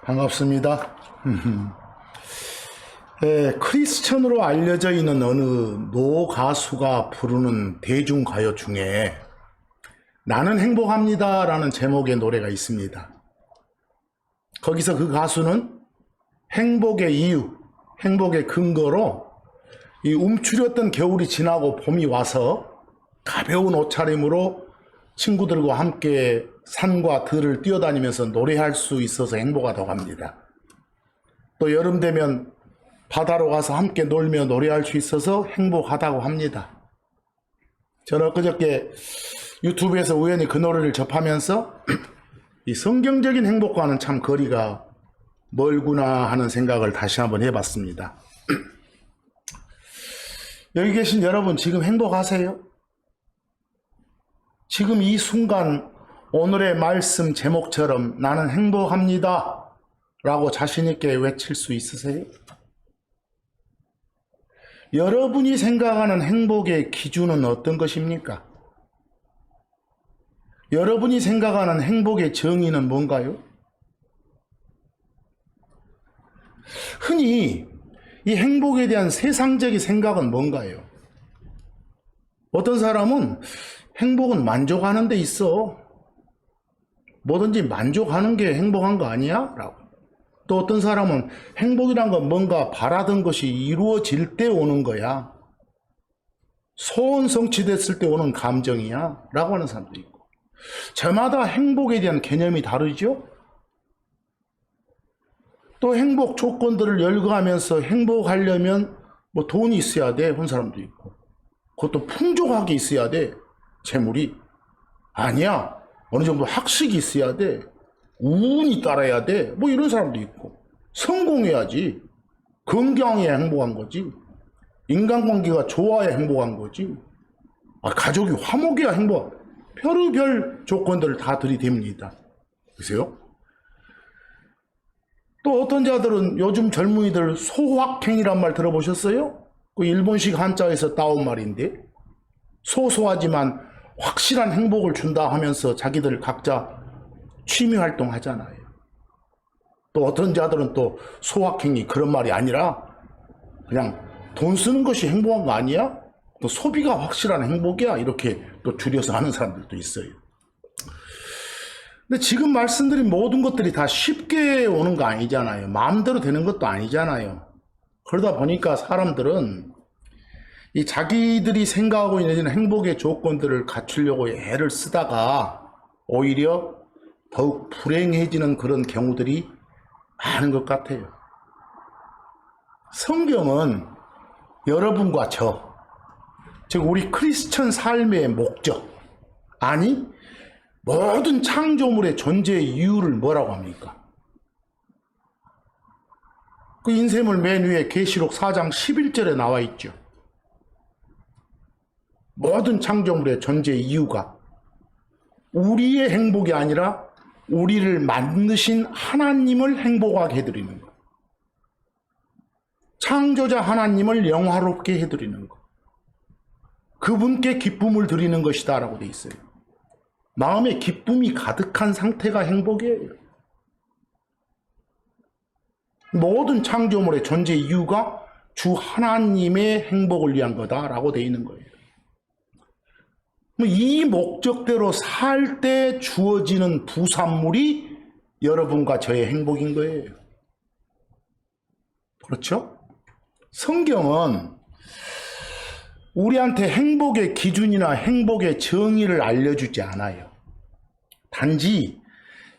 반갑습니다. 크리스천으로 알려져 있는 어느 노 가수가 부르는 대중가요 중에 나는 행복합니다 라는 제목의 노래가 있습니다. 거기서 그 가수는 행복의 이유, 행복의 근거로 이 움츠렸던 겨울이 지나고 봄이 와서 가벼운 옷차림으로 친구들과 함께 산과 들을 뛰어다니면서 노래할 수 있어서 행복하다고 합니다. 또 여름 되면 바다로 가서 함께 놀며 노래할 수 있어서 행복하다고 합니다. 저는 그저께 유튜브에서 우연히 그 노래를 접하면서 이 성경적인 행복과는 참 거리가 멀구나 하는 생각을 다시 한번 해봤습니다. 여기 계신 여러분 지금 행복하세요? 지금 이 순간 오늘의 말씀 제목처럼 나는 행복합니다 라고 자신있게 외칠 수 있으세요? 여러분이 생각하는 행복의 기준은 어떤 것입니까? 여러분이 생각하는 행복의 정의는 뭔가요? 흔히 이 행복에 대한 세상적인 생각은 뭔가요? 어떤 사람은 행복은 만족하는 데 있어. 뭐든지 만족하는 게 행복한 거 아니야? 라고. 또 어떤 사람은 행복이란 건 뭔가 바라던 것이 이루어질 때 오는 거야. 소원 성취됐을 때 오는 감정이야. 라고 하는 사람도 있고. 저마다 행복에 대한 개념이 다르죠? 또 행복 조건들을 열거하면서 행복하려면 뭐 돈이 있어야 돼. 하는 사람도 있고. 그것도 풍족하게 있어야 돼. 재물이. 아니야. 어느 정도 학식이 있어야 돼. 운이 따라야 돼. 뭐 이런 사람도 있고. 성공해야지. 건강해야 행복한 거지. 인간관계가 좋아야 행복한 거지. 가족이 화목해야 행복. 별의별 조건들을 다 들이댑니다. 보세요. 또 어떤 자들은 요즘 젊은이들 소확행이란 말 들어보셨어요? 그 일본식 한자에서 따온 말인데 소소하지만 확실한 행복을 준다 하면서 자기들 각자 취미 활동 하잖아요. 또 어떤 자들은 또 소확행이 그런 말이 아니라 그냥 돈 쓰는 것이 행복한 거 아니야? 또 소비가 확실한 행복이야. 이렇게 또 줄여서 하는 사람들도 있어요. 근데 지금 말씀드린 모든 것들이 다 쉽게 오는 거 아니잖아요. 마음대로 되는 것도 아니잖아요. 그러다 보니까 사람들은 이 자기들이 생각하고 있는 행복의 조건들을 갖추려고 애를 쓰다가 오히려 더욱 불행해지는 그런 경우들이 많은 것 같아요. 성경은 여러분과 즉 우리 크리스천 삶의 목적, 아니 모든 창조물의 존재의 이유를 뭐라고 합니까? 그 인쇄물 맨 위에 계시록 4장 11절에 나와 있죠. 모든 창조물의 존재의 이유가 우리의 행복이 아니라 우리를 만드신 하나님을 행복하게 해드리는 것. 창조자 하나님을 영화롭게 해드리는 것. 그분께 기쁨을 드리는 것이다 라고 돼 있어요. 마음에 기쁨이 가득한 상태가 행복이에요. 모든 창조물의 존재 이유가 주 하나님의 행복을 위한 거다라고 돼 있는 거예요. 이 목적대로 살 때 주어지는 부산물이 여러분과 저의 행복인 거예요. 그렇죠? 성경은 우리한테 행복의 기준이나 행복의 정의를 알려주지 않아요. 단지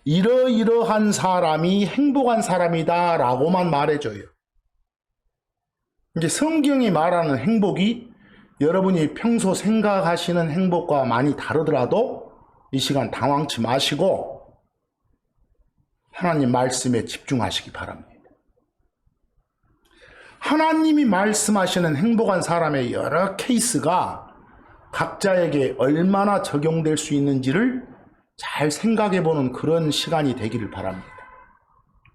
이러이러한 사람이 행복한 사람이다 라고만 말해줘요. 이제 성경이 말하는 행복이 여러분이 평소 생각하시는 행복과 많이 다르더라도 이 시간 당황치 마시고 하나님 말씀에 집중하시기 바랍니다. 하나님이 말씀하시는 행복한 사람의 여러 케이스가 각자에게 얼마나 적용될 수 있는지를 잘 생각해보는 그런 시간이 되기를 바랍니다.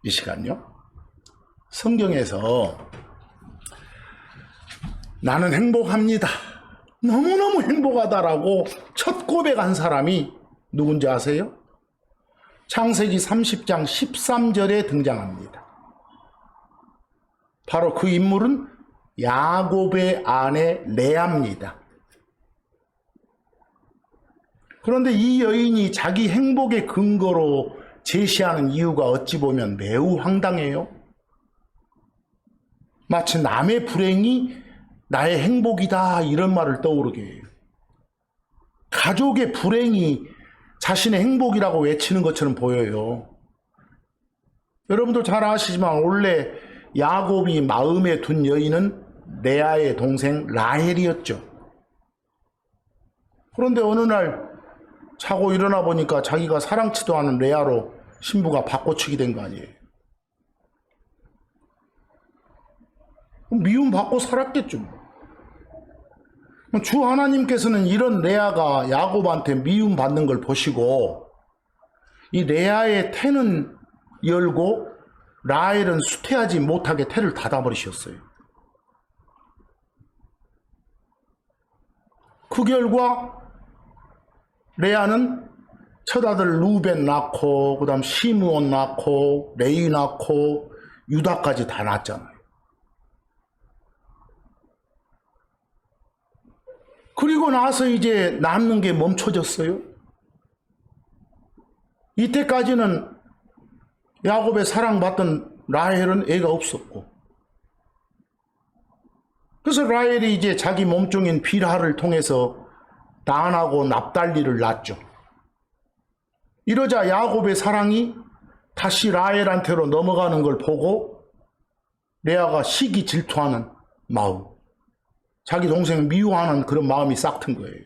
이 시간요. 성경에서 나는 행복합니다. 너무너무 행복하다라고 첫 고백한 사람이 누군지 아세요? 창세기 30장 13절에 등장합니다. 바로 그 인물은 야곱의 아내 레아입니다. 그런데 이 여인이 자기 행복의 근거로 제시하는 이유가 어찌 보면 매우 황당해요. 마치 남의 불행이 나의 행복이다 이런 말을 떠오르게 해요. 가족의 불행이 자신의 행복이라고 외치는 것처럼 보여요. 여러분도 잘 아시지만 원래 야곱이 마음에 둔 여인은 레아의 동생 라헬이었죠. 그런데 어느 날 자고 일어나 보니까 자기가 사랑치도 않은 레아로 신부가 바꿔치기 된 거 아니에요. 미움받고 살았겠죠. 주 하나님께서는 이런 레아가 야곱한테 미움받는 걸 보시고 이 레아의 태는 열고 라헬은 수태하지 못하게 태를 닫아버리셨어요. 그 결과 레아는 첫아들 루벤 낳고 그 다음 시므온 낳고 레위 낳고 유다까지 다 낳았잖아요. 그리고 나서 이제 낳는 게 멈춰졌어요. 이때까지는 야곱의 사랑받던 라헬은 애가 없었고, 그래서 라헬이 이제 자기 몸종인 빌하를 통해서 단하고 납달리를 낳았죠. 이러자 야곱의 사랑이 다시 라헬한테로 넘어가는 걸 보고 레아가 시기 질투하는 마음, 자기 동생을 미워하는 그런 마음이 싹튼 거예요.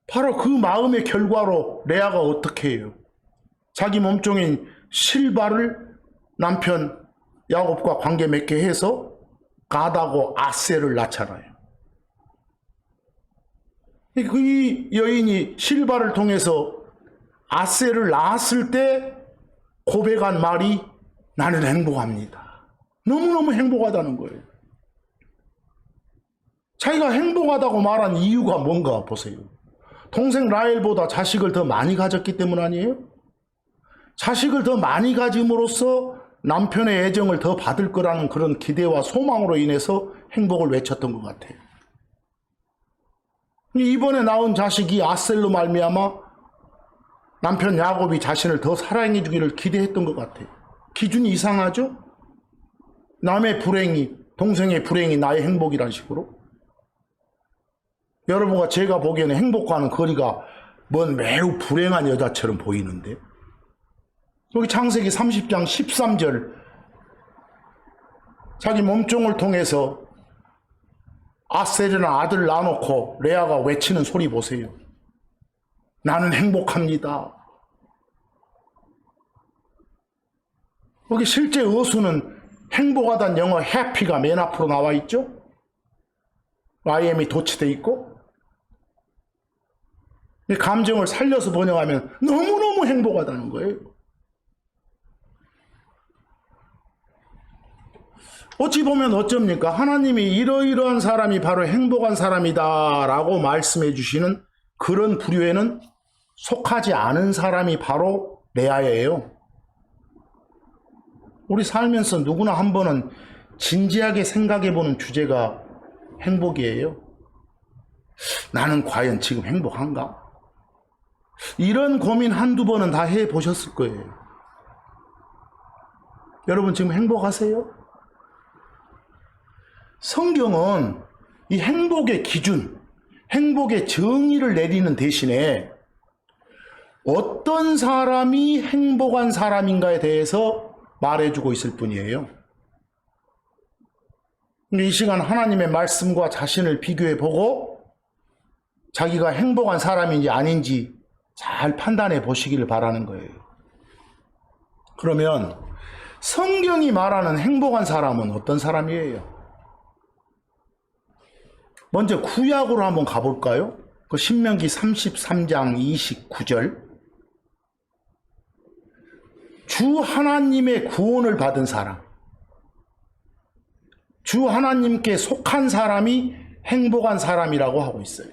바로 그 마음의 결과로 레아가 어떻게 해요? 자기 몸종인 실바를 남편 야곱과 관계 맺게 해서 가다고 아셀을 낳잖아요. 그 여인이 실바를 통해서 아셀을 낳았을 때 고백한 말이 나는 행복합니다. 너무너무 행복하다는 거예요. 자기가 행복하다고 말한 이유가 뭔가 보세요. 동생 라헬보다 자식을 더 많이 가졌기 때문 아니에요? 자식을 더 많이 가짐으로써 남편의 애정을 더 받을 거라는 그런 기대와 소망으로 인해서 행복을 외쳤던 것 같아요. 이번에 낳은 자식이 아셀로 말미암아 남편 야곱이 자신을 더 사랑해 주기를 기대했던 것 같아요. 기준이 이상하죠? 남의 불행이, 동생의 불행이 나의 행복이라는 식으로. 여러분과 제가 보기에는 행복과는 거리가 먼 매우 불행한 여자처럼 보이는데, 여기 창세기 30장 13절, 자기 몸종을 통해서 아셀이라는 아들을 낳아놓고 레아가 외치는 소리 보세요. 나는 행복합니다. 여기 실제 어수는 행복하다는 영어 happy가 맨 앞으로 나와 있죠. IM이 도치돼 있고, 이 감정을 살려서 번역하면 너무너무 행복하다는 거예요. 어찌 보면 어쩝니까? 하나님이 이러이러한 사람이 바로 행복한 사람이다 라고 말씀해 주시는 그런 부류에는 속하지 않은 사람이 바로 레아예요. 우리 살면서 누구나 한 번은 진지하게 생각해 보는 주제가 행복이에요. 나는 과연 지금 행복한가? 이런 고민 한두 번은 다 해보셨을 거예요. 여러분 지금 행복하세요? 성경은 이 행복의 기준, 행복의 정의를 내리는 대신에 어떤 사람이 행복한 사람인가에 대해서 말해주고 있을 뿐이에요. 이 시간 하나님의 말씀과 자신을 비교해보고 자기가 행복한 사람인지 아닌지 잘 판단해 보시기를 바라는 거예요. 그러면 성경이 말하는 행복한 사람은 어떤 사람이에요? 먼저 구약으로 한번 가볼까요? 그 신명기 33장 29절. 주 하나님의 구원을 받은 사람, 주 하나님께 속한 사람이 행복한 사람이라고 하고 있어요.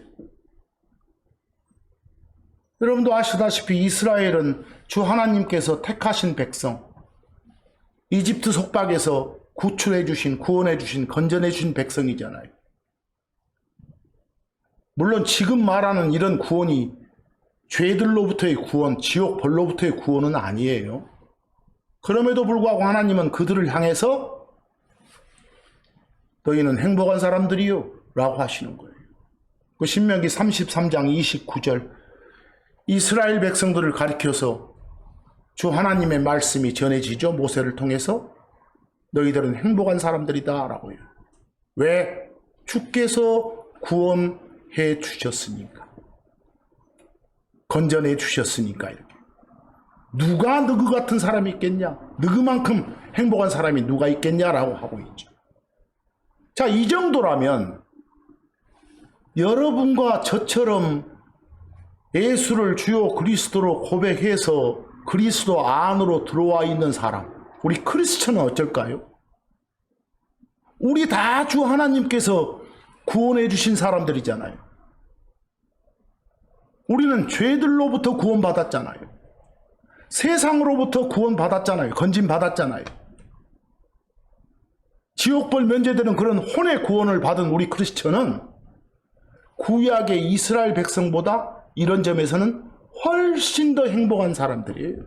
여러분도 아시다시피 이스라엘은 주 하나님께서 택하신 백성, 이집트 속박에서 구출해 주신, 구원해 주신, 건져내 주신 백성이잖아요. 물론 지금 말하는 이런 구원이 죄들로부터의 구원, 지옥 벌로부터의 구원은 아니에요. 그럼에도 불구하고 하나님은 그들을 향해서 너희는 행복한 사람들이요 라고 하시는 거예요. 그 신명기 33장 29절 이스라엘 백성들을 가리켜서 주 하나님의 말씀이 전해지죠. 모세를 통해서 너희들은 행복한 사람들이다 라고요. 왜? 주께서 구원해 주셨으니까. 건져내 주셨으니까. 이렇게. 누가 너그 같은 사람이 있겠냐? 너그만큼 행복한 사람이 누가 있겠냐라고 하고 있죠. 자, 이 정도라면 여러분과 저처럼 예수를 주요 그리스도로 고백해서 그리스도 안으로 들어와 있는 사람, 우리 크리스천은 어쩔까요? 우리 다 주 하나님께서 구원해 주신 사람들이잖아요. 우리는 죄들로부터 구원받았잖아요. 세상으로부터 구원받았잖아요. 건진받았잖아요. 지옥벌 면제되는 그런 혼의 구원을 받은 우리 크리스천은 구약의 이스라엘 백성보다 이런 점에서는 훨씬 더 행복한 사람들이에요.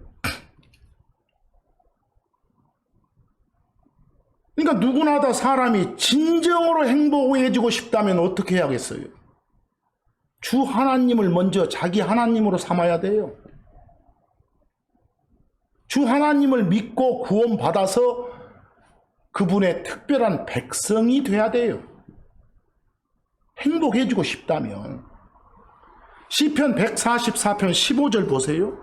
그러니까 누구나 다 사람이 진정으로 행복해지고 싶다면 어떻게 해야겠어요? 주 하나님을 먼저 자기 하나님으로 삼아야 돼요. 주 하나님을 믿고 구원받아서 그분의 특별한 백성이 돼야 돼요. 행복해지고 싶다면 시편 144편 15절 보세요.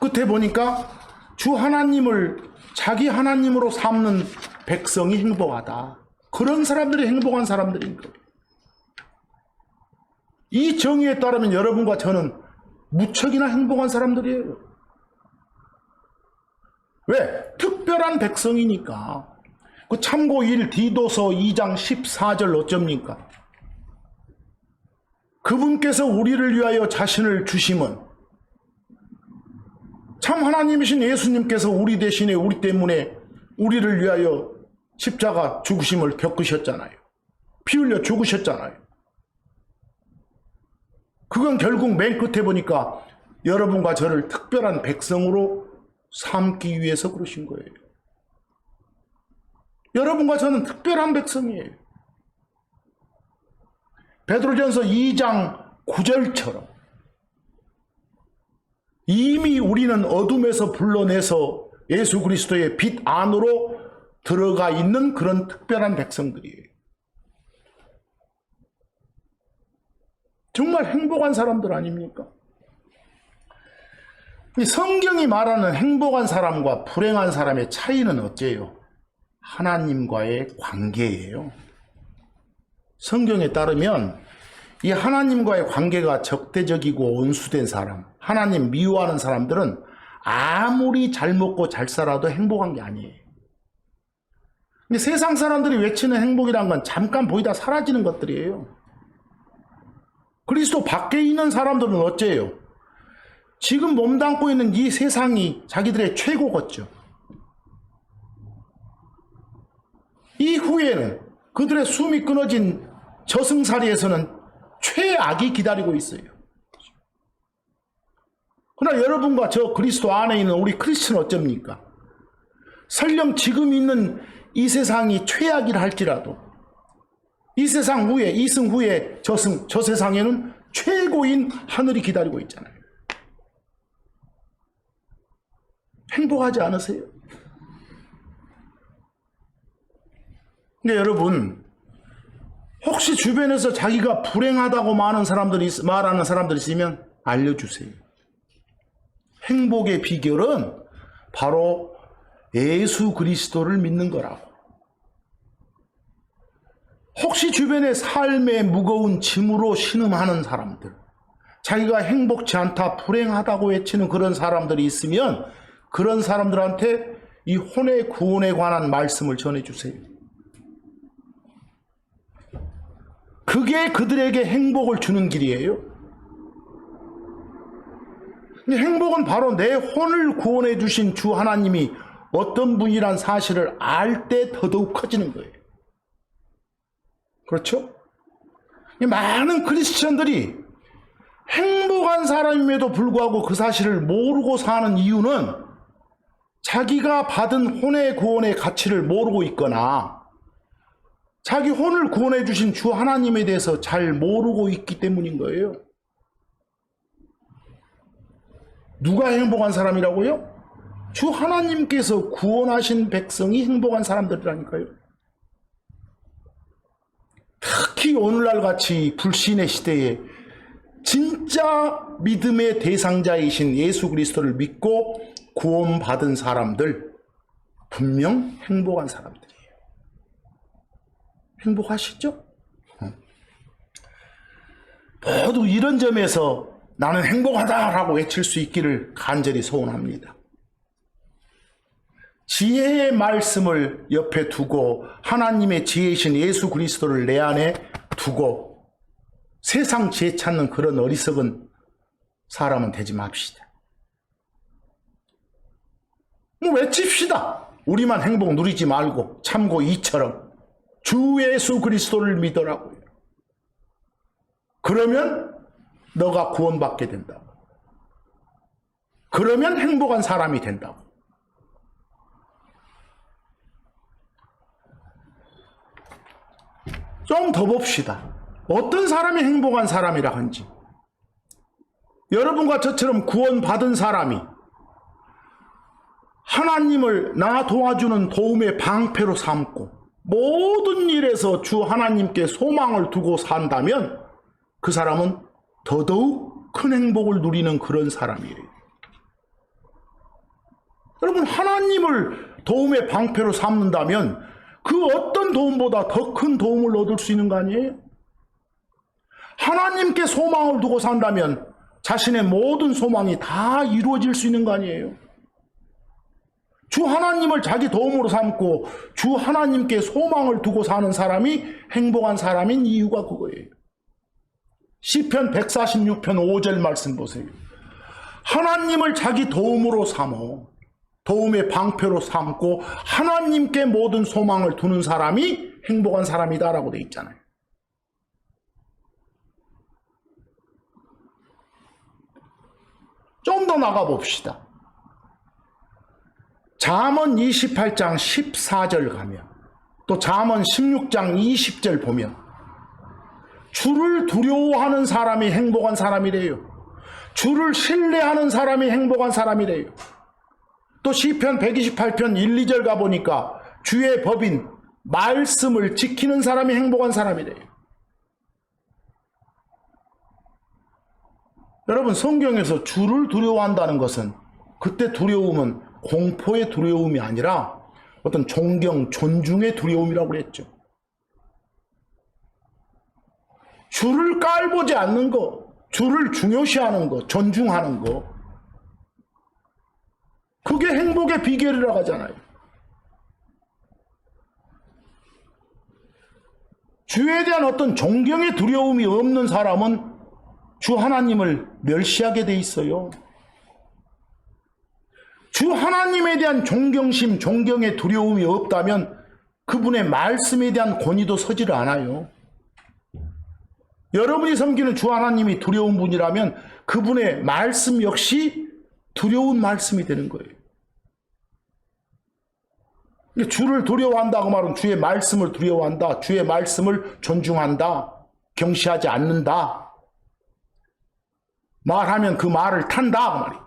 끝에 보니까 주 하나님을 자기 하나님으로 삼는 백성이 행복하다. 그런 사람들이 행복한 사람들인 거예요. 이 정의에 따르면 여러분과 저는 무척이나 행복한 사람들이에요. 왜? 특별한 백성이니까. 그 참고 1 디도서 2장 14절 어쩝니까? 그분께서 우리를 위하여 자신을 주심은 참 하나님이신 예수님께서 우리 대신에 우리 때문에 우리를 위하여 십자가 죽으심을 겪으셨잖아요. 피 흘려 죽으셨잖아요. 그건 결국 맨 끝에 보니까 여러분과 저를 특별한 백성으로 삼기 위해서 그러신 거예요. 여러분과 저는 특별한 백성이에요. 베드로전서 2장 9절처럼 이미 우리는 어둠에서 불러내서 예수 그리스도의 빛 안으로 들어가 있는 그런 특별한 백성들이에요. 정말 행복한 사람들 아닙니까? 성경이 말하는 행복한 사람과 불행한 사람의 차이는 어째요? 하나님과의 관계예요. 성경에 따르면 이 하나님과의 관계가 적대적이고 온수된 사람, 하나님 미워하는 사람들은 아무리 잘 먹고 잘 살아도 행복한 게 아니에요. 근데 세상 사람들이 외치는 행복이란 건 잠깐 보이다 사라지는 것들이에요. 그리스도 밖에 있는 사람들은 어째요? 지금 몸담고 있는 이 세상이 자기들의 최고겠죠. 이후에는 그들의 숨이 끊어진 저승사리에서는 최악이 기다리고 있어요. 그러나 여러분과 저 그리스도 안에 있는 우리 크리스천은 어쩝니까? 설령 지금 있는 이 세상이 최악이라 할지라도 이 세상 후에, 이승 후에 저 세상에는 최고인 하늘이 기다리고 있잖아요. 행복하지 않으세요? 근데 여러분, 혹시 주변에서 자기가 불행하다고 말하는 사람들이 있으면 알려주세요. 행복의 비결은 바로 예수 그리스도를 믿는 거라고. 혹시 주변에 삶의 무거운 짐으로 신음하는 사람들, 자기가 행복치 않다, 불행하다고 외치는 그런 사람들이 있으면 그런 사람들한테 이 혼의 구원에 관한 말씀을 전해주세요. 그게 그들에게 행복을 주는 길이에요. 행복은 바로 내 혼을 구원해 주신 주 하나님이 어떤 분이란 사실을 알 때 더더욱 커지는 거예요. 그렇죠? 많은 크리스천들이 행복한 사람임에도 불구하고 그 사실을 모르고 사는 이유는 자기가 받은 혼의 구원의 가치를 모르고 있거나 자기 혼을 구원해 주신 주 하나님에 대해서 잘 모르고 있기 때문인 거예요. 누가 행복한 사람이라고요? 주 하나님께서 구원하신 백성이 행복한 사람들이라니까요. 특히 오늘날 같이 불신의 시대에 진짜 믿음의 대상자이신 예수 그리스도를 믿고 구원받은 사람들, 분명 행복한 사람들이에요. 행복하시죠? 모두 이런 점에서 나는 행복하다라고 외칠 수 있기를 간절히 소원합니다. 지혜의 말씀을 옆에 두고 하나님의 지혜이신 예수 그리스도를 내 안에 두고 세상 지혜 찾는 그런 어리석은 사람은 되지 맙시다. 외칩시다. 우리만 행복 누리지 말고 참고 이처럼 주 예수 그리스도를 믿으라고요. 그러면 너가 구원받게 된다고. 그러면 행복한 사람이 된다고. 좀 더 봅시다. 어떤 사람이 행복한 사람이라 한지. 여러분과 저처럼 구원받은 사람이 하나님을 나 도와주는 도움의 방패로 삼고 모든 일에서 주 하나님께 소망을 두고 산다면 그 사람은 더더욱 큰 행복을 누리는 그런 사람이에요. 여러분, 하나님을 도움의 방패로 삼는다면 그 어떤 도움보다 더 큰 도움을 얻을 수 있는 거 아니에요? 하나님께 소망을 두고 산다면 자신의 모든 소망이 다 이루어질 수 있는 거 아니에요? 주 하나님을 자기 도움으로 삼고 주 하나님께 소망을 두고 사는 사람이 행복한 사람인 이유가 그거예요. 시편 146편 5절 말씀 보세요. 하나님을 자기 도움으로 삼어 도움의 방패로 삼고 하나님께 모든 소망을 두는 사람이 행복한 사람이다라고 되어 있잖아요. 좀 더 나가 봅시다. 잠언 28장 14절 가면 또 잠언 16장 20절 보면 주를 두려워하는 사람이 행복한 사람이래요. 주를 신뢰하는 사람이 행복한 사람이래요. 또 시편 128편 1, 2절 가보니까 주의 법인 말씀을 지키는 사람이 행복한 사람이래요. 여러분, 성경에서 주를 두려워한다는 것은 그때 두려움은 공포의 두려움이 아니라 어떤 존경, 존중의 두려움이라고 그랬죠. 주를 깔보지 않는 거, 주를 중요시하는 거, 존중하는 거, 그게 행복의 비결이라고 하잖아요. 주에 대한 어떤 존경의 두려움이 없는 사람은 주 하나님을 멸시하게 돼 있어요. 주 하나님에 대한 존경심, 존경의 두려움이 없다면 그분의 말씀에 대한 권위도 서지를 않아요. 여러분이 섬기는 주 하나님이 두려운 분이라면 그분의 말씀 역시 두려운 말씀이 되는 거예요. 주를 두려워한다고 말은 주의 말씀을 두려워한다, 주의 말씀을 존중한다, 경시하지 않는다, 말하면 그 말을 탄다 그 말이에요.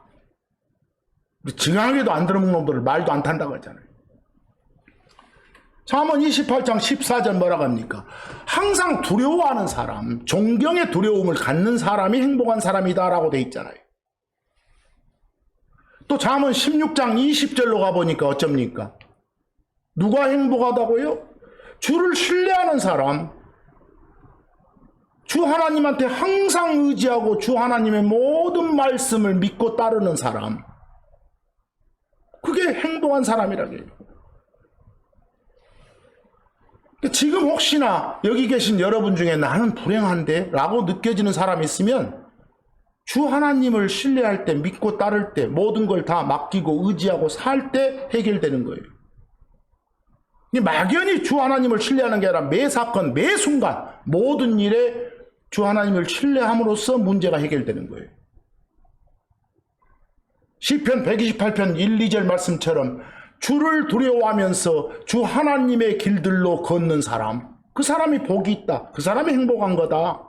징하게도 안 들어먹는 놈들을 말도 안 탄다고 하잖아요. 잠언 28장 14절 뭐라고 합니까? 항상 두려워하는 사람, 존경의 두려움을 갖는 사람이 행복한 사람이다라고 돼 있잖아요. 또 잠언 16장 20절로 가보니까 어쩝니까? 누가 행복하다고요? 주를 신뢰하는 사람, 주 하나님한테 항상 의지하고 주 하나님의 모든 말씀을 믿고 따르는 사람, 그게 행복한 사람이라고 해요. 지금 혹시나 여기 계신 여러분 중에 나는 불행한데 라고 느껴지는 사람이 있으면 주 하나님을 신뢰할 때, 믿고 따를 때, 모든 걸 다 맡기고 의지하고 살 때 해결되는 거예요. 막연히 주 하나님을 신뢰하는 게 아니라 매 사건, 매 순간 모든 일에 주 하나님을 신뢰함으로써 문제가 해결되는 거예요. 시편 128편 1, 2절 말씀처럼 주를 두려워하면서 주 하나님의 길들로 걷는 사람, 그 사람이 복이 있다. 그 사람이 행복한 거다.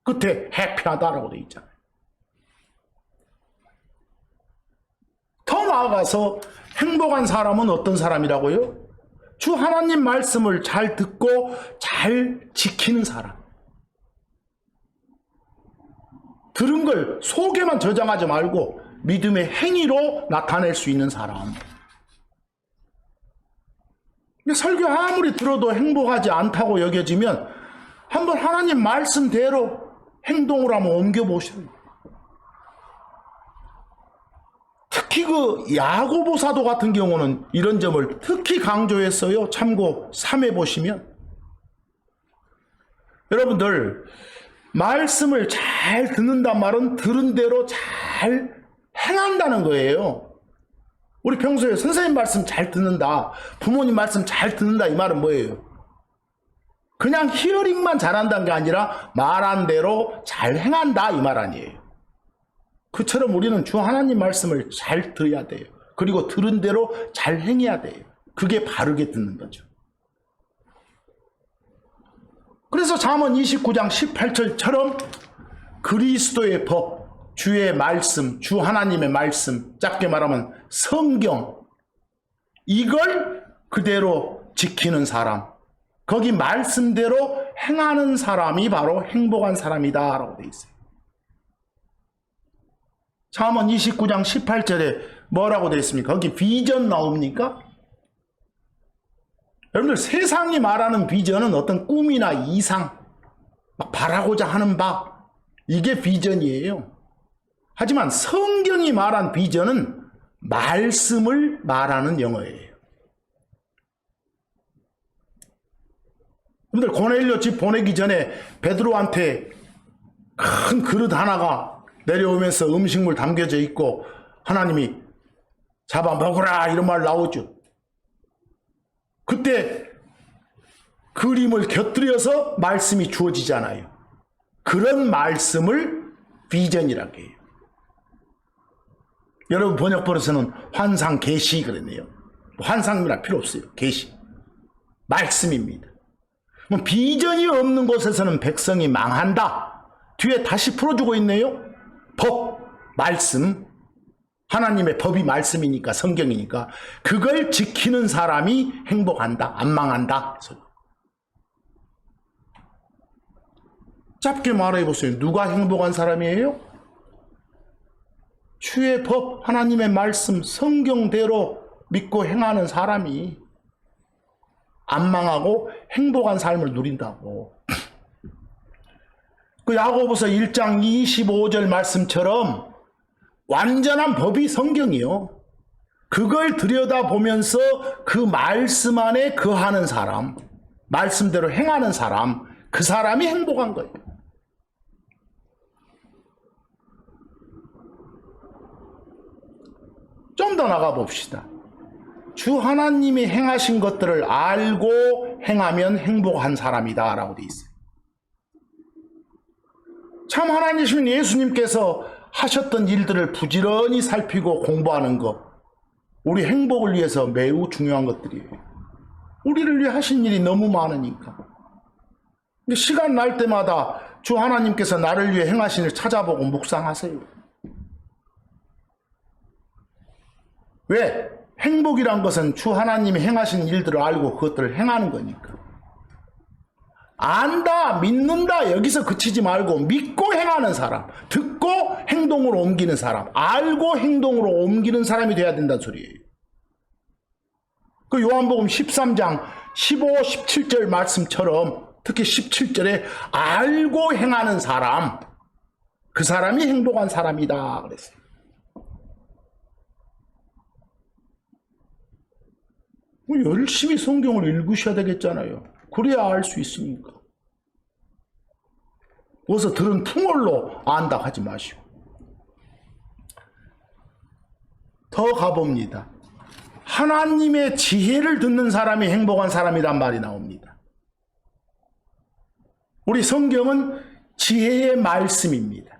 끝에 해피하다라고 되어 있잖아요. 더 나아가서 행복한 사람은 어떤 사람이라고요? 주 하나님 말씀을 잘 듣고 잘 지키는 사람. 들은 걸 속에만 저장하지 말고 믿음의 행위로 나타낼 수 있는 사람. 설교 아무리 들어도 행복하지 않다고 여겨지면 한번 하나님 말씀대로 행동을 한번 옮겨보셔요. 특히 그 야고보 사도 같은 경우는 이런 점을 특히 강조했어요. 참고 3회 보시면. 여러분들, 말씀을 잘 듣는단 말은 들은 대로 잘 행한다는 거예요. 우리 평소에 선생님 말씀 잘 듣는다, 부모님 말씀 잘 듣는다, 이 말은 뭐예요? 그냥 히어링만 잘한다는 게 아니라 말한 대로 잘 행한다, 이 말 아니에요. 그처럼 우리는 주 하나님 말씀을 잘 들어야 돼요. 그리고 들은 대로 잘 행해야 돼요. 그게 바르게 듣는 거죠. 그래서 잠언 29장 18절처럼 그리스도의 법, 주의 말씀, 주 하나님의 말씀, 짧게 말하면 성경, 이걸 그대로 지키는 사람, 거기 말씀대로 행하는 사람이 바로 행복한 사람이다 라고 되어 있어요. 잠언 29장 18절에 뭐라고 되어 있습니까? 거기 비전 나옵니까? 여러분들, 세상이 말하는 비전은 어떤 꿈이나 이상, 막 바라고자 하는 바, 이게 비전이에요. 하지만 성경이 말한 비전은 말씀을 말하는 영어예요. 여러분들, 고넬료 집 보내기 전에 베드로한테 큰 그릇 하나가 내려오면서 음식물 담겨져 있고 하나님이 잡아 먹으라 이런 말 나오죠. 그때 그림을 곁들여서 말씀이 주어지잖아요. 그런 말씀을 비전이라고 해요. 여러분 번역본에서는 환상 계시 그랬네요. 환상이라 필요 없어요. 계시, 말씀입니다. 비전이 없는 곳에서는 백성이 망한다. 뒤에 다시 풀어주고 있네요. 법, 말씀, 하나님의 법이 말씀이니까, 성경이니까 그걸 지키는 사람이 행복한다, 안 망한다. 짧게 말해보세요. 누가 행복한 사람이에요? 주의 법, 하나님의 말씀, 성경대로 믿고 행하는 사람이 안 망하고 행복한 삶을 누린다고. 그 야고보서 1장 25절 말씀처럼 완전한 법이 성경이요. 그걸 들여다보면서 그 말씀 안에 거하는 사람, 말씀대로 행하는 사람, 그 사람이 행복한 거예요. 좀 더 나가 봅시다. 주 하나님이 행하신 것들을 알고 행하면 행복한 사람이다 라고 되어 있어요. 참 하나님이신 예수님께서 하셨던 일들을 부지런히 살피고 공부하는 것, 우리 행복을 위해서 매우 중요한 것들이에요. 우리를 위해 하신 일이 너무 많으니까. 시간 날 때마다 주 하나님께서 나를 위해 행하신 일 찾아보고 묵상하세요. 왜? 행복이란 것은 주 하나님이 행하신 일들을 알고 그것들을 행하는 거니까. 안다, 믿는다 여기서 그치지 말고 믿고 행하는 사람, 듣고 행동으로 옮기는 사람, 알고 행동으로 옮기는 사람이 돼야 된다는 소리예요. 그 요한복음 13장 15, 17절 말씀처럼 특히 17절에 알고 행하는 사람, 그 사람이 행복한 사람이다 그랬어요. 열심히 성경을 읽으셔야 되겠잖아요. 그래야 알 수 있으니까. 어서 들은 풍월로 안다 하지 마시고 더 가봅니다. 하나님의 지혜를 듣는 사람이 행복한 사람이란 말이 나옵니다. 우리 성경은 지혜의 말씀입니다.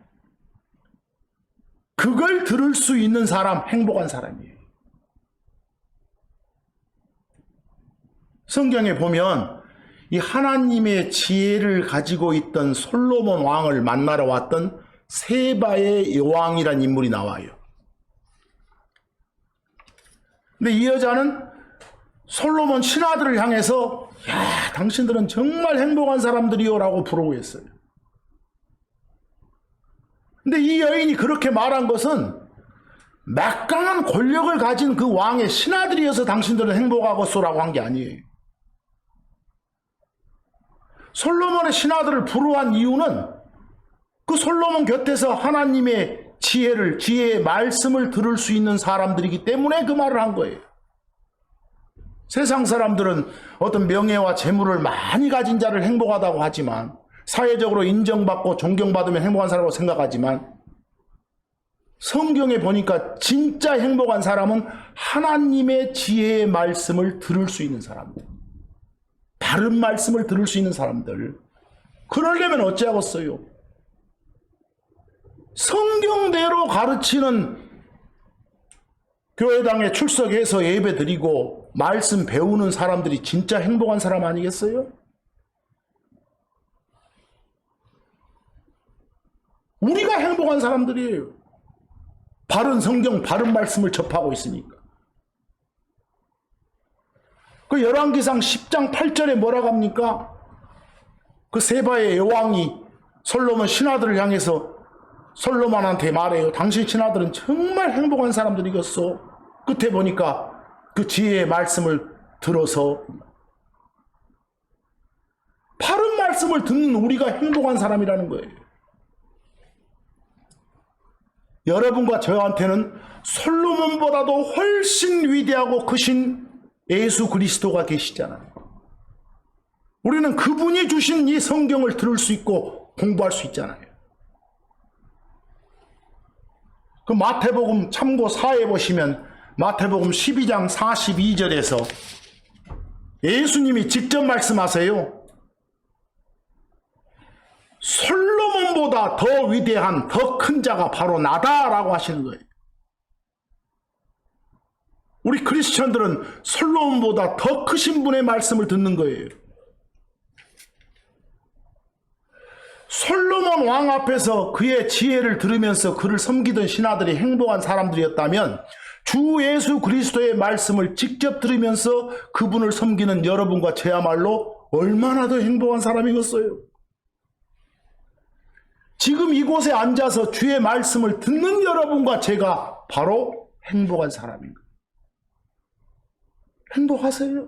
그걸 들을 수 있는 사람, 행복한 사람이에요. 성경에 보면 이 하나님의 지혜를 가지고 있던 솔로몬 왕을 만나러 왔던 세바의 여왕이란 인물이 나와요. 근데 이 여자는 솔로몬 신하들을 향해서 야, 당신들은 정말 행복한 사람들이요 라고 부르고 했어요. 근데 이 여인이 그렇게 말한 것은 막강한 권력을 가진 그 왕의 신하들이어서 당신들은 행복하겠소라고 한 게 아니에요. 솔로몬의 신하들을 부러워한 이유는 그 솔로몬 곁에서 하나님의 지혜의 말씀을 들을 수 있는 사람들이기 때문에 그 말을 한 거예요. 세상 사람들은 어떤 명예와 재물을 많이 가진 자를 행복하다고 하지만, 사회적으로 인정받고 존경받으면 행복한 사람으로 생각하지만, 성경에 보니까 진짜 행복한 사람은 하나님의 지혜의 말씀을 들을 수 있는 사람들, 바른 말씀을 들을 수 있는 사람들. 그러려면 어찌하겠어요? 성경대로 가르치는 교회당에 출석해서 예배 드리고 말씀 배우는 사람들이 진짜 행복한 사람 아니겠어요? 우리가 행복한 사람들이에요. 바른 성경, 바른 말씀을 접하고 있으니까. 그 열왕기상 10장 8절에 뭐라고 합니까? 그 세바의 여왕이 솔로몬 신하들을 향해서 솔로몬한테 말해요. 당신 신하들은 정말 행복한 사람들이겠소. 끝에 보니까 그 지혜의 말씀을 들어서, 바른 말씀을 듣는 우리가 행복한 사람이라는 거예요. 여러분과 저한테는 솔로몬보다도 훨씬 위대하고 크신 예수 그리스도가 계시잖아요. 우리는 그분이 주신 이 성경을 들을 수 있고 공부할 수 있잖아요. 그 마태복음 참고 4에 보시면 마태복음 12장 42절에서 예수님이 직접 말씀하세요. 솔로몬보다 더 위대한 더 큰 자가 바로 나다라고 하시는 거예요. 우리 크리스천들은 솔로몬보다 더 크신 분의 말씀을 듣는 거예요. 솔로몬 왕 앞에서 그의 지혜를 들으면서 그를 섬기던 신하들이 행복한 사람들이었다면, 주 예수 그리스도의 말씀을 직접 들으면서 그분을 섬기는 여러분과 저야말로 얼마나 더 행복한 사람이겠어요? 지금 이곳에 앉아서 주의 말씀을 듣는 여러분과 제가 바로 행복한 사람인 거예요. 행복하세요?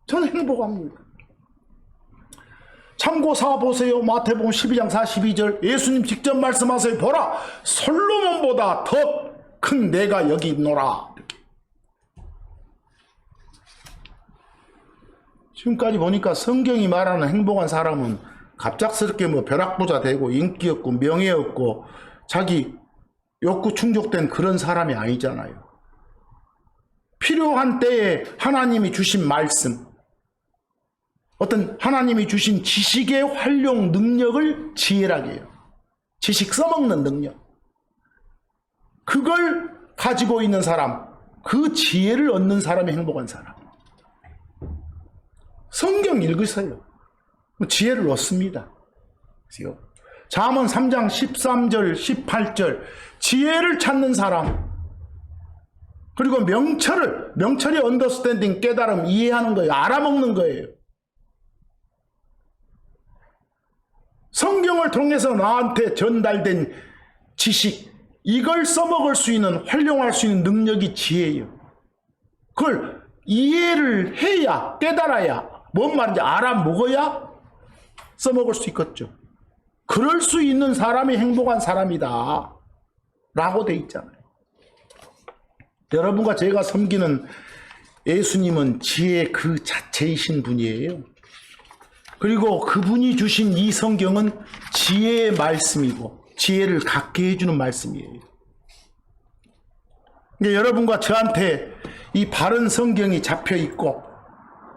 저는 행복합니다. 참고사 보세요. 마태복음 12장 42절 예수님 직접 말씀하세요. 보라, 솔로몬보다 더 큰 내가 여기 있노라. 이렇게. 지금까지 보니까 성경이 말하는 행복한 사람은 갑작스럽게 뭐 벼락부자 되고 인기 없고 명예 없고 자기 욕구 충족된 그런 사람이 아니잖아요. 필요한 때에 하나님이 주신 말씀, 어떤 하나님이 주신 지식의 활용 능력을 지혜라고 해요. 지식 써먹는 능력. 그걸 가지고 있는 사람, 그 지혜를 얻는 사람이 행복한 사람. 성경 읽으세요. 지혜를 얻습니다. 잠언 3장 13절 18절 지혜를 찾는 사람, 그리고 명철이 언더스탠딩, 깨달음, 이해하는 거예요. 알아먹는 거예요. 성경을 통해서 나한테 전달된 지식, 이걸 써먹을 수 있는, 활용할 수 있는 능력이 지혜예요. 그걸 이해를 해야, 깨달아야, 뭔 말인지 알아먹어야 써먹을 수 있겠죠. 그럴 수 있는 사람이 행복한 사람이다 라고 돼 있잖아요. 여러분과 제가 섬기는 예수님은 지혜 그 자체이신 분이에요. 그리고 그분이 주신 이 성경은 지혜의 말씀이고 지혜를 갖게 해주는 말씀이에요. 여러분과 저한테 이 바른 성경이 잡혀 있고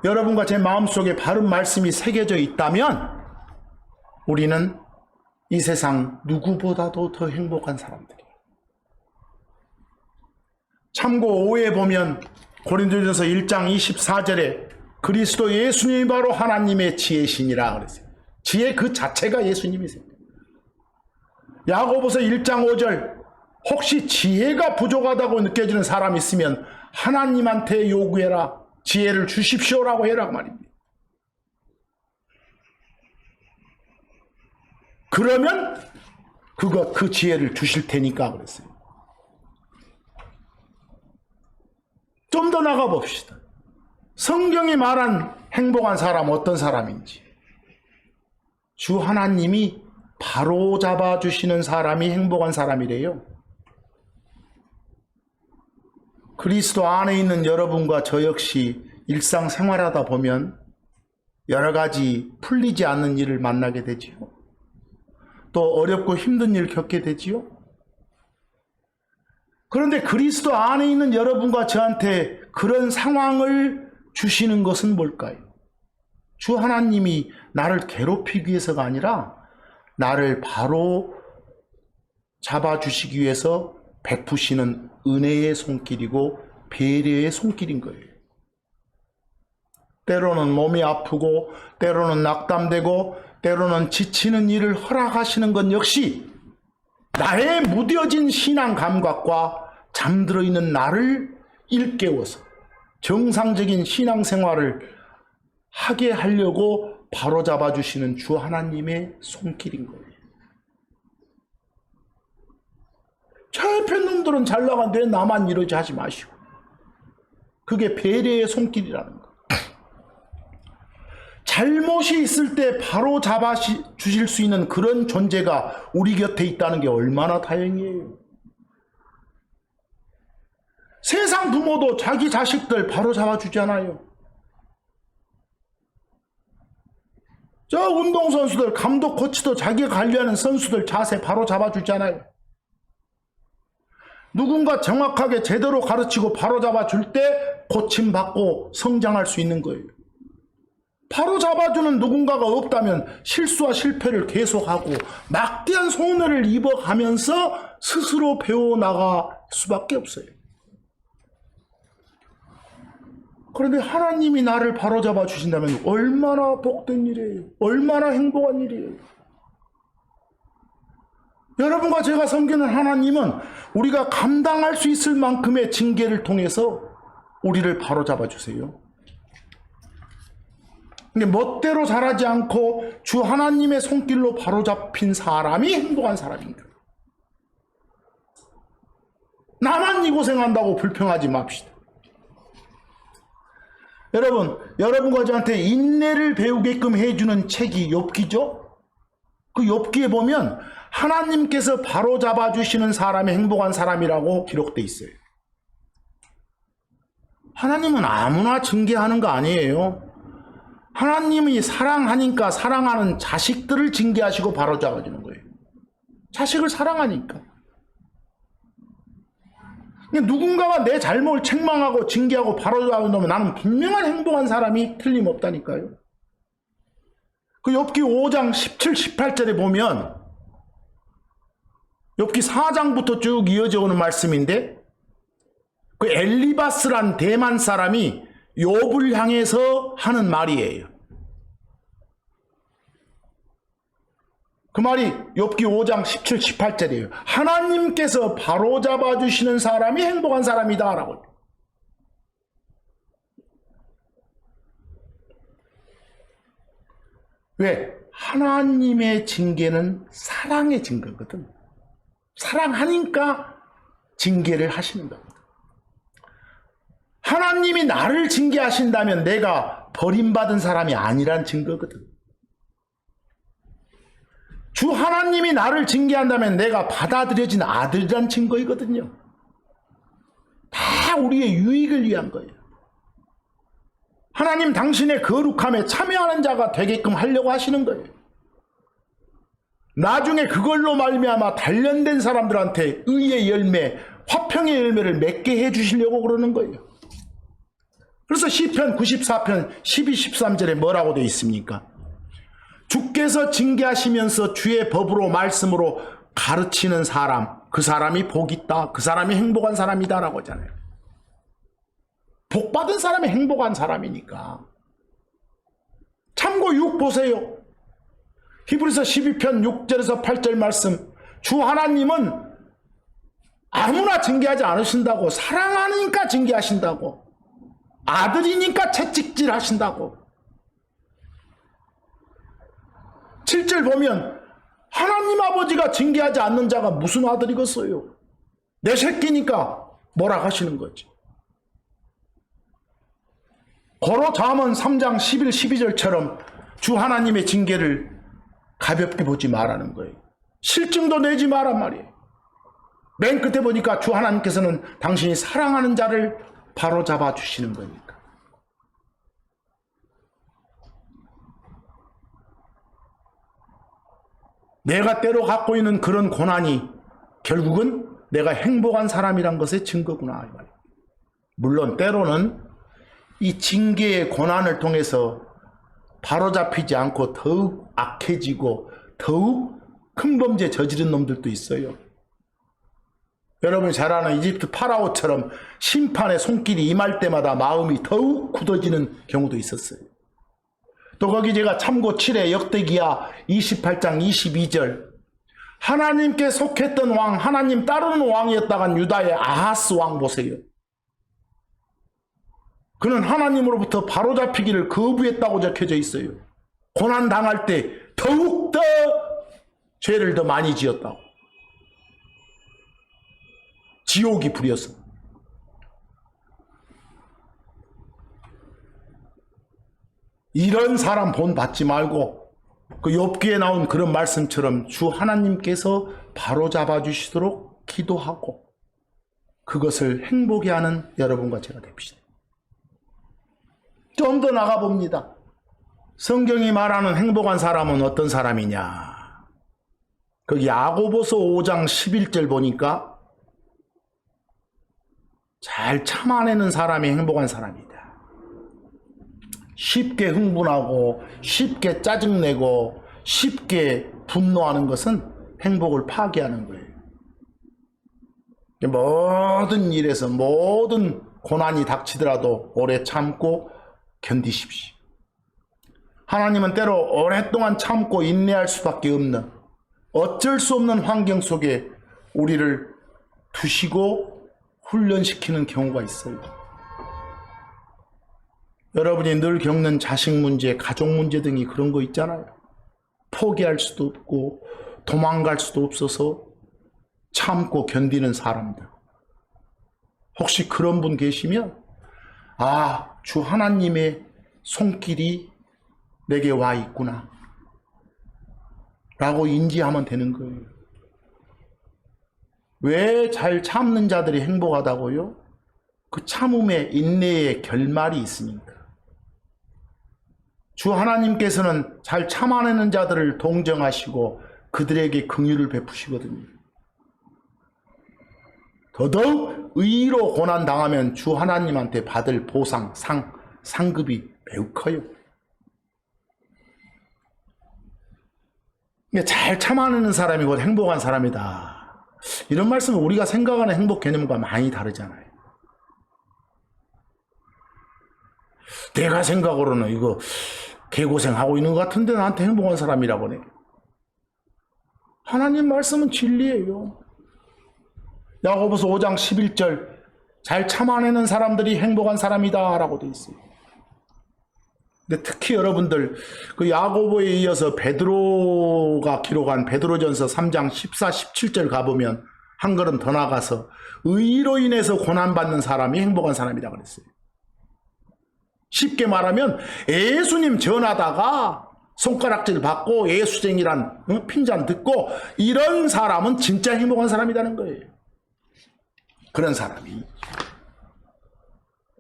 여러분과 제 마음속에 바른 말씀이 새겨져 있다면 우리는 이 세상 누구보다도 더 행복한 사람들이에요. 참고 5에 보면 고린도전서 1장 24절에 그리스도 예수님이 바로 하나님의 지혜시니라 그랬어요. 지혜 그 자체가 예수님이세요. 야고보서 1장 5절 혹시 지혜가 부족하다고 느껴지는 사람이 있으면 하나님한테 요구해라. 지혜를 주십시오라고 해라 말입니다. 그러면 그 지혜를 주실 테니까 그랬어요. 좀 더 나가 봅시다. 성경이 말한 행복한 사람 어떤 사람인지. 주 하나님이 바로 잡아주시는 사람이 행복한 사람이래요. 그리스도 안에 있는 여러분과 저 역시 일상생활하다 보면 여러 가지 풀리지 않는 일을 만나게 되지요. 또 어렵고 힘든 일 겪게 되지요. 그런데 그리스도 안에 있는 여러분과 저한테 그런 상황을 주시는 것은 뭘까요? 주 하나님이 나를 괴롭히기 위해서가 아니라 나를 바로 잡아주시기 위해서 베푸시는 은혜의 손길이고 배려의 손길인 거예요. 때로는 몸이 아프고 때로는 낙담되고 때로는 지치는 일을 허락하시는 것 역시 나의 무뎌진 신앙 감각과 잠들어 있는 나를 일깨워서 정상적인 신앙생활을 하게 하려고 바로잡아 주시는 주 하나님의 손길인 거예요. 저 옆에 놈들은 잘 나가는데 왜 나만 이러지 하지 마시고. 그게 배려의 손길이라는 거예요. 잘못이 있을 때 바로 잡아 주실 수 있는 그런 존재가 우리 곁에 있다는 게 얼마나 다행이에요. 세상 부모도 자기 자식들 바로 잡아주잖아요. 저 운동선수들, 감독, 코치도 자기가 관리하는 선수들 자세 바로 잡아주잖아요. 누군가 정확하게 제대로 가르치고 바로 잡아줄 때 고침받고 성장할 수 있는 거예요. 바로 잡아주는 누군가가 없다면 실수와 실패를 계속하고 막대한 손해를 입어가면서 스스로 배워나갈 수밖에 없어요. 그런데 하나님이 나를 바로잡아 주신다면 얼마나 복된 일이에요. 얼마나 행복한 일이에요. 여러분과 제가 섬기는 하나님은 우리가 감당할 수 있을 만큼의 징계를 통해서 우리를 바로잡아 주세요. 근데 멋대로 자라지 않고 주 하나님의 손길로 바로잡힌 사람이 행복한 사람인가? 나만 이 고생한다고 불평하지 맙시다. 여러분, 여러분과 저한테 인내를 배우게끔 해주는 책이 욥기죠? 그 욥기에 보면 하나님께서 바로잡아 주시는 사람이 행복한 사람이라고 기록되어 있어요. 하나님은 아무나 징계하는 거 아니에요. 하나님이 사랑하니까 사랑하는 자식들을 징계하시고 바로잡아 주는 거예요. 자식을 사랑하니까. 누군가가 내 잘못을 책망하고 징계하고 바로잡아 놓으면 나는 분명한 행복한 사람이 틀림없다니까요. 그 욥기 5장 17, 18절에 보면 욥기 4장부터 쭉 이어져 오는 말씀인데 그 엘리바스란 대만 사람이 욥을 향해서 하는 말이에요. 그 말이 욥기 5장 17, 18절이에요. 하나님께서 바로잡아 주시는 사람이 행복한 사람이다 라고. 왜? 하나님의 징계는 사랑의 징계거든. 사랑하니까 징계를 하시는 겁니다. 하나님이 나를 징계하신다면 내가 버림받은 사람이 아니란 증거거든. 주 하나님이 나를 징계한다면 내가 받아들여진 아들이란 증거이거든요. 다 우리의 유익을 위한 거예요. 하나님 당신의 거룩함에 참여하는 자가 되게끔 하려고 하시는 거예요. 나중에 그걸로 말미암아 단련된 사람들한테 의의 열매, 화평의 열매를 맺게 해주시려고 그러는 거예요. 그래서 시편 94편 12, 13절에 뭐라고 되어 있습니까? 주께서 징계하시면서 주의 법으로 말씀으로 가르치는 사람, 그 사람이 복 있다, 그 사람이 행복한 사람이다 라고 하잖아요. 복 받은 사람이 행복한 사람이니까. 참고 6 보세요. 히브리서 12편 6절에서 8절 말씀, 주 하나님은 아무나 징계하지 않으신다고, 사랑하니까 징계하신다고, 아들이니까 채찍질 하신다고. 7절 보면 하나님 아버지가 징계하지 않는 자가 무슨 아들이겠어요? 내 새끼니까 뭐라 하시는 거지. 고로 잠언 3장 11, 12절처럼 주 하나님의 징계를 가볍게 보지 말라는 거예요. 실증도 내지 말란 말이에요. 맨 끝에 보니까 주 하나님께서는 당신이 사랑하는 자를 바로잡아 주시는 거니까. 내가 때로 갖고 있는 그런 고난이 결국은 내가 행복한 사람이란 것의 증거구나. 물론 때로는 이 징계의 고난을 통해서 바로잡히지 않고 더욱 악해지고 더욱 큰 범죄 저지른 놈들도 있어요. 여러분이 잘 아는 이집트 파라오처럼 심판의 손길이 임할 때마다 마음이 더욱 굳어지는 경우도 있었어요. 또 거기 제가 참고 7회 역대기야 28장 22절, 하나님께 속했던 왕, 하나님 따르는 왕이었다간 유다의 아하스 왕 보세요. 그는 하나님으로부터 바로잡히기를 거부했다고 적혀져 있어요. 고난 당할 때 더욱더 죄를 더 많이 지었다고. 지옥이 부려서. 이런 사람 본 받지 말고 그 욥기에 나온 그런 말씀처럼 주 하나님께서 바로잡아 주시도록 기도하고 그것을 행복해 하는 여러분과 제가 됩시다. 좀 더 나가봅니다. 성경이 말하는 행복한 사람은 어떤 사람이냐. 거기 야고보서 5장 11절 보니까 잘 참아내는 사람이 행복한 사람이다. 쉽게 흥분하고 쉽게 짜증내고 쉽게 분노하는 것은 행복을 파괴하는 거예요. 모든 일에서 모든 고난이 닥치더라도 오래 참고 견디십시오. 하나님은 때로 오랫동안 참고 인내할 수밖에 없는 어쩔 수 없는 환경 속에 우리를 두시고 훈련시키는 경우가 있어요. 여러분이 늘 겪는 자식 문제, 가족 문제 등이 그런 거 있잖아요. 포기할 수도 없고 도망갈 수도 없어서 참고 견디는 사람들. 혹시 그런 분 계시면 주 하나님의 손길이 내게 와 있구나 라고 인지하면 되는 거예요. 왜 잘 참는 자들이 행복하다고요? 그 참음의 인내의 결말이 있으니까. 주 하나님께서는 잘 참아내는 자들을 동정하시고 그들에게 긍휼을 베푸시거든요. 더더욱 의로 고난당하면 주 하나님한테 받을 보상, 상급이 매우 커요. 잘 참아내는 사람이 곧 행복한 사람이다. 이런 말씀은 우리가 생각하는 행복 개념과 많이 다르잖아요. 내가 생각으로는 이거 개고생하고 있는 것 같은데 나한테 행복한 사람이라고 해. 하나님 말씀은 진리예요. 야고보서 5장 11절 잘 참아내는 사람들이 행복한 사람이다 라고 되어 있어요. 근데 특히 여러분들 그 야고보에 이어서 베드로가 기록한 베드로전서 3장 14, 17절 가보면 한 걸음 더 나가서 의로 인해서 고난받는 사람이 행복한 사람이다 그랬어요. 쉽게 말하면 예수님 전하다가 손가락질 받고 예수쟁이란 핀잔 듣고 이런 사람은 진짜 행복한 사람이라는 거예요. 그런 사람이.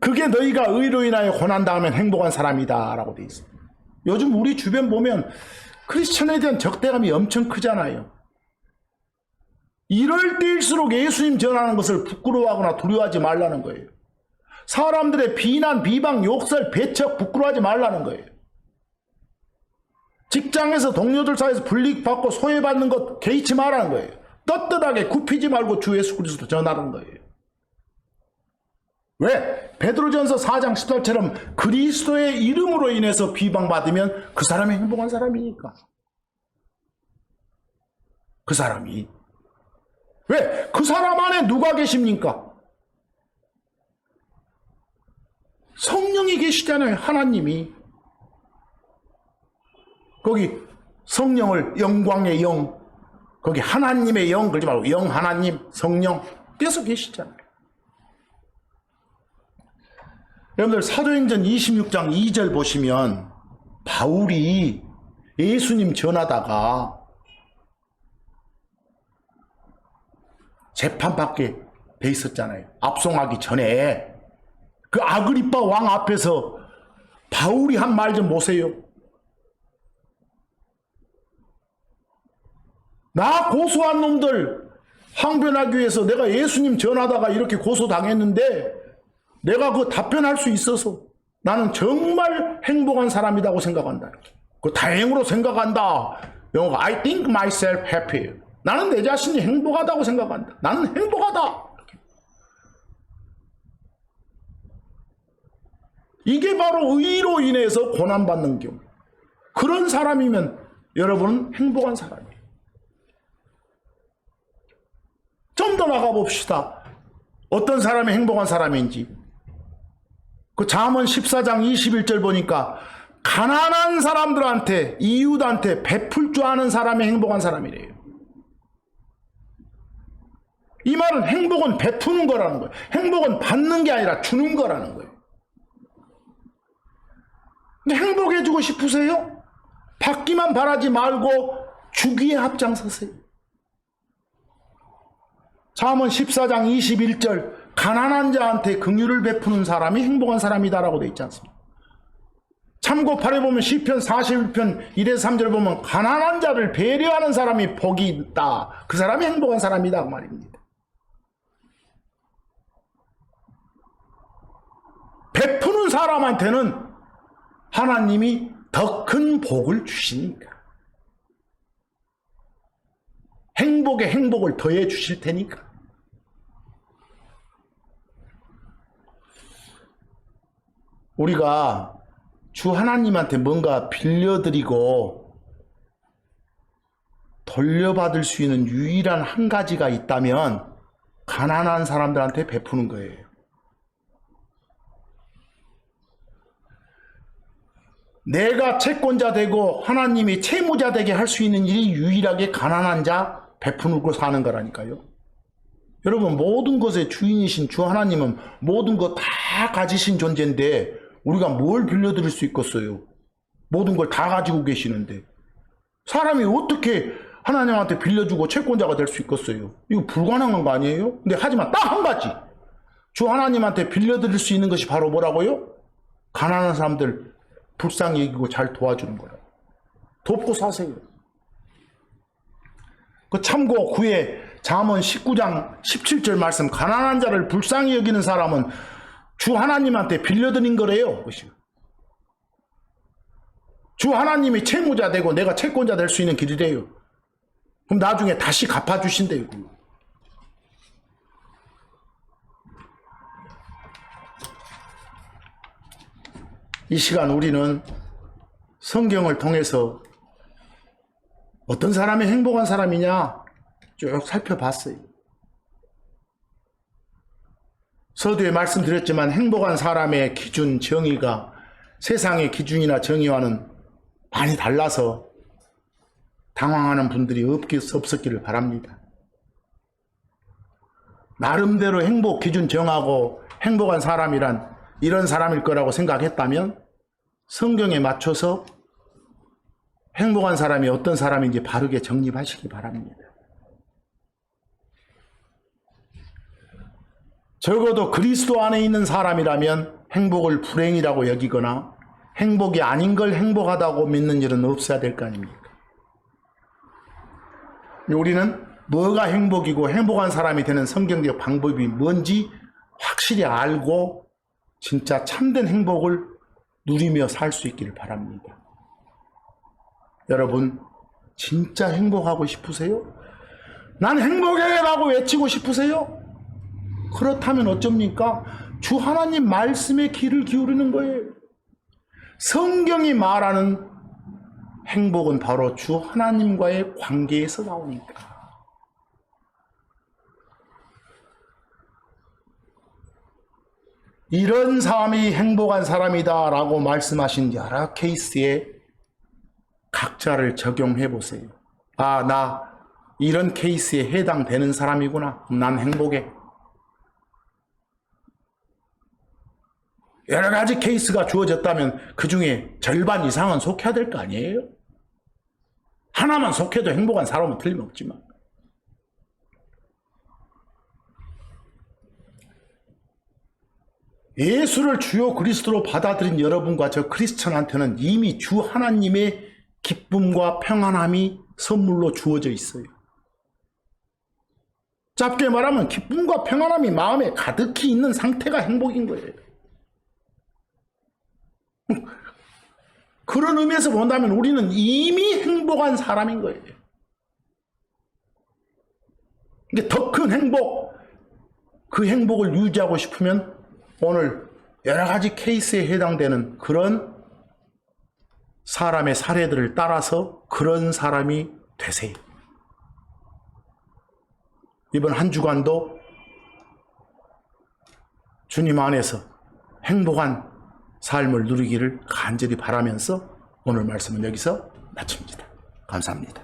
그게 너희가 의로 인하여 고난당하면 행복한 사람이다 라고 돼 있어요. 요즘 우리 주변 보면 크리스천에 대한 적대감이 엄청 크잖아요. 이럴 때일수록 예수님 전하는 것을 부끄러워하거나 두려워하지 말라는 거예요. 사람들의 비난, 비방, 욕설, 배척 부끄러워하지 말라는 거예요. 직장에서 동료들 사이에서 불이익받고 소외받는 것 개의치 말라는 거예요. 떳떳하게 굽히지 말고 주 예수 그리스도 전하는 거예요. 왜? 베드로전서 4장 14절처럼 그리스도의 이름으로 인해서 비방받으면 그 사람이 행복한 사람이니까. 그 사람이. 왜? 그 사람 안에 누가 계십니까? 성령이 계시잖아요. 하나님이. 거기 성령을 영광의 영, 거기 하나님의 영 그러지 말고 영 하나님, 성령께서 계시잖아요. 여러분들 사도행전 26장 2절 보시면 바울이 예수님 전하다가 재판받게 돼 있었잖아요. 압송하기 전에 그 아그리빠 왕 앞에서 바울이 한 말 좀 보세요. 나 고소한 놈들 항변하기 위해서 내가 예수님 전하다가 이렇게 고소당했는데 내가 그 답변할 수 있어서 나는 정말 행복한 사람이라고 생각한다. 그 다행으로 생각한다. 영어가 I think myself happy. 나는 내 자신이 행복하다고 생각한다. 나는 행복하다. 이게 바로 의로 인해서 고난받는 경우. 그런 사람이면 여러분은 행복한 사람이에요. 좀 더 나가봅시다. 어떤 사람이 행복한 사람인지. 그 잠언 14장 21절 보니까 가난한 사람들한테, 이웃한테 베풀 줄 아는 사람이 행복한 사람이래요. 이 말은 행복은 베푸는 거라는 거예요. 행복은 받는 게 아니라 주는 거라는 거예요. 근데 행복해지고 싶으세요? 받기만 바라지 말고 주기에 앞장서세요. 잠언 14장 21절 가난한 자한테 긍휼을 베푸는 사람이 행복한 사람이다라고 되어 있지 않습니까? 참고 8에 보면 시편 41편 1에서 3절 보면 가난한 자를 배려하는 사람이 복이 있다. 그 사람이 행복한 사람이다 그 말입니다. 베푸는 사람한테는 하나님이 더 큰 복을 주시니까. 행복에 행복을 더해 주실 테니까. 우리가 주 하나님한테 뭔가 빌려드리고 돌려받을 수 있는 유일한 한 가지가 있다면 가난한 사람들한테 베푸는 거예요. 내가 채권자 되고 하나님이 채무자 되게 할 수 있는 일이 유일하게 가난한 자 베푸는 걸 사는 거라니까요. 여러분 모든 것의 주인이신 주 하나님은 모든 것 다 가지신 존재인데 우리가 뭘 빌려드릴 수 있겠어요? 모든 걸 다 가지고 계시는데 사람이 어떻게 하나님한테 빌려주고 채권자가 될 수 있겠어요? 이거 불가능한 거 아니에요? 근데 하지만 딱 한 가지 주 하나님한테 빌려드릴 수 있는 것이 바로 뭐라고요? 가난한 사람들 불쌍히 여기고 잘 도와주는 거라고. 돕고 사세요. 그 참고 구에 잠언 19장 17절 말씀 가난한 자를 불쌍히 여기는 사람은 주 하나님한테 빌려드린 거래요. 주 하나님이 채무자 되고 내가 채권자 될 수 있는 길이래요. 그럼 나중에 다시 갚아주신대요. 이 시간 우리는 성경을 통해서 어떤 사람이 행복한 사람이냐 쭉 살펴봤어요. 서두에 말씀드렸지만 행복한 사람의 기준, 정의가 세상의 기준이나 정의와는 많이 달라서 당황하는 분들이 없었기를 바랍니다. 나름대로 행복 기준 정하고 행복한 사람이란 이런 사람일 거라고 생각했다면 성경에 맞춰서 행복한 사람이 어떤 사람인지 바르게 정립하시기 바랍니다. 적어도 그리스도 안에 있는 사람이라면 행복을 불행이라고 여기거나 행복이 아닌 걸 행복하다고 믿는 일은 없어야 될 거 아닙니까? 우리는 뭐가 행복이고 행복한 사람이 되는 성경적 방법이 뭔지 확실히 알고 진짜 참된 행복을 누리며 살 수 있기를 바랍니다. 여러분, 진짜 행복하고 싶으세요? 난 행복해라고 외치고 싶으세요? 그렇다면 어쩝니까? 주 하나님 말씀에 귀를 기울이는 거예요. 성경이 말하는 행복은 바로 주 하나님과의 관계에서 나오니까. 이런 사람이 행복한 사람이다 라고 말씀하신 여러 케이스에 각자를 적용해 보세요. 아, 나 이런 케이스에 해당되는 사람이구나. 난 행복해. 여러 가지 케이스가 주어졌다면 그 중에 절반 이상은 속해야 될 거 아니에요? 하나만 속해도 행복한 사람은 틀림없지만. 예수를 주요 그리스도로 받아들인 여러분과 저 크리스천한테는 이미 주 하나님의 기쁨과 평안함이 선물로 주어져 있어요. 짧게 말하면 기쁨과 평안함이 마음에 가득히 있는 상태가 행복인 거예요. 그런 의미에서 본다면 우리는 이미 행복한 사람인 거예요. 근데 더 큰 행복, 그 행복을 유지하고 싶으면 오늘 여러 가지 케이스에 해당되는 그런 사람의 사례들을 따라서 그런 사람이 되세요. 이번 한 주간도 주님 안에서 행복한 삶을 누리기를 간절히 바라면서 오늘 말씀은 여기서 마칩니다. 감사합니다.